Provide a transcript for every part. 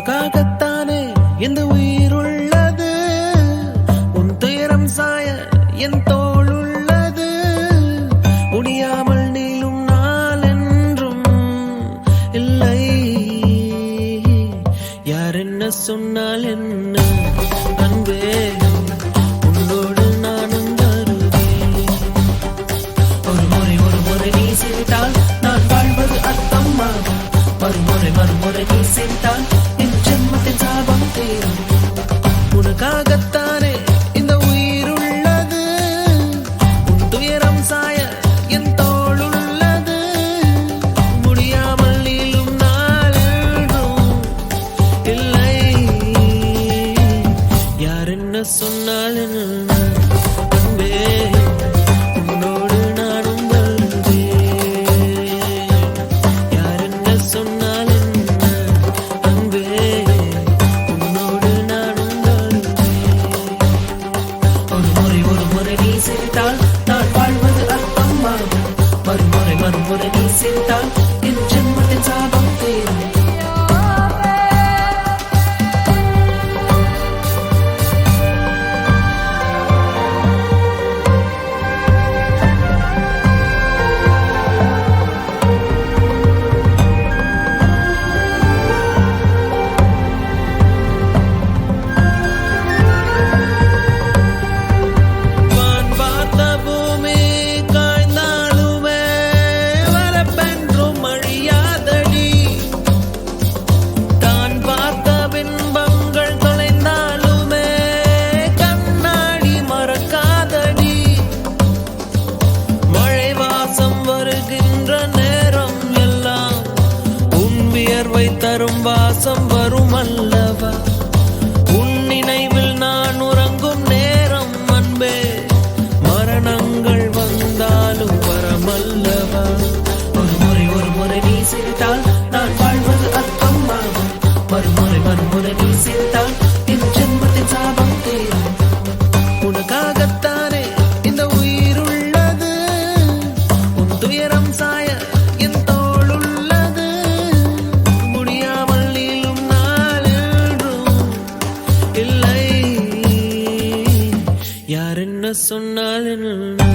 உனக்காகத்தானே இந்த உயிர் உள்ளது, உன் துயரம் சாய என் தோள் உள்ளது. முடியாமல் நீளும் நாள் என்றும் இல்லை. யார் என்ன சொன்னால் என்ன அன்பே, உன்னோடு நானும் வருவேன். ஒரு முறை நீ சிரித்தால் நான் வாழ்வது அர்த்தமாகும். மறுமுறை நீ சிரித்தால் என் ஜென்மத்தின் சாபம் தீரும். உனக்காகத்தானே இந்த உயிர் உள்ளது, உன் துயரம் சாய என் தோள் உள்ளது. முடியாமல் நீளும் நாள் என்றும் இல்லை. யார் என்ன சொன்னால் என்ன அன்பே, உன்னோடு நானும் வருவேன். யார் என்ன சொன்னால் என்ன அன்பே, உன்னோடு நானும் வருவேன். ஒரு முறை நீ சிரித்தால் நான் வாழ்வது அர்த்தமாகும். மறுமுறை நீ சிரித்தால் என் ஜென்மத்தின் சாபம் தீரும். தரும் வாசம் வரும் அல்லவா, உன் நினைவில் நான் உறங்கும் நேரம் அன்பே. மரணங்கள் வந்தாலும் வரமல்லவா. ஒரு முறை நீ சிரித்தால் நான் வாழ்வது அர்த்தமாகும். மறுமுறை நீ சிரித்தால் என் ஜென்மத்தின் சாபம் தீரும். உனக்காகத்தானே இந்த உயிர் உள்ளது, உன் துயரம் சாய என் தோள் உள்ளது. முடியாமல் நீளும் நாள் என்றும் இல்லை. யார் என்ன சொன்னால் என்ன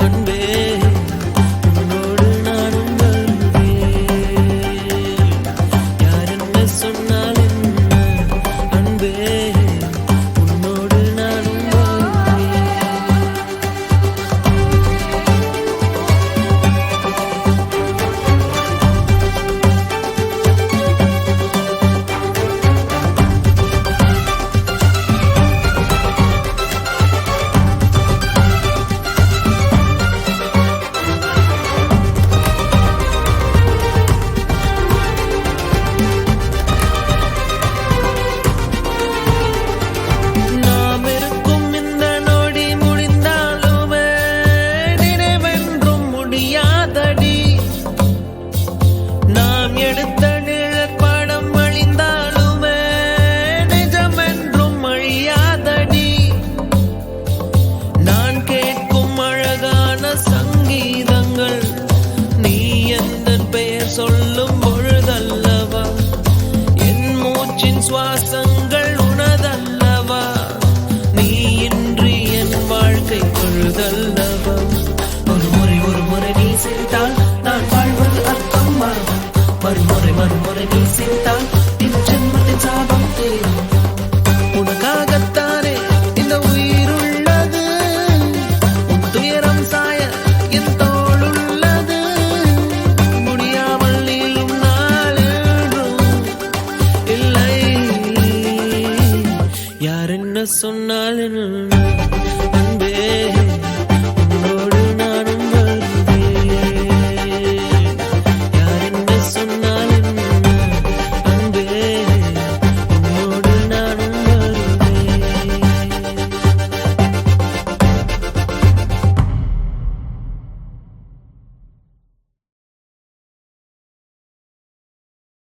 அன்பே, உன்னோடு நானும் வருவேன். யார் என்ன சொன்னால் என்ன அன்பே, உன்னோடு நானும் வருவேன். எடுத்த நிழற்படம் அழிந்தாலுமே நிஜம் என்றும் அழியாதடி. நான் கேட்கும் அழகான சங்கீதங்கள் நீ எந்த பெயர் சொல்லும் பொழுதல்லவா. என் மூச்சின் சுவாசங்கள் உனதல்லவா. நீ இன்றி என் வாழ்க்கை பொழுதல்லவா. ஒரு முறை நீ சிரித்தால் நான் வாழ்வது அர்த்தமாகும். மறுமுறை நீ சிரித்தால் என் ஜென்மத்தின் சாபம் தீரும். உனக்காகத்தானே இந்த உயிர் உள்ளது, உன் துயரம் சாய என் தோள் உள்ளது. முடியாமல் நீளும் நாள் என்றும் இல்லை. யார் என்ன சொன்னால் என்ன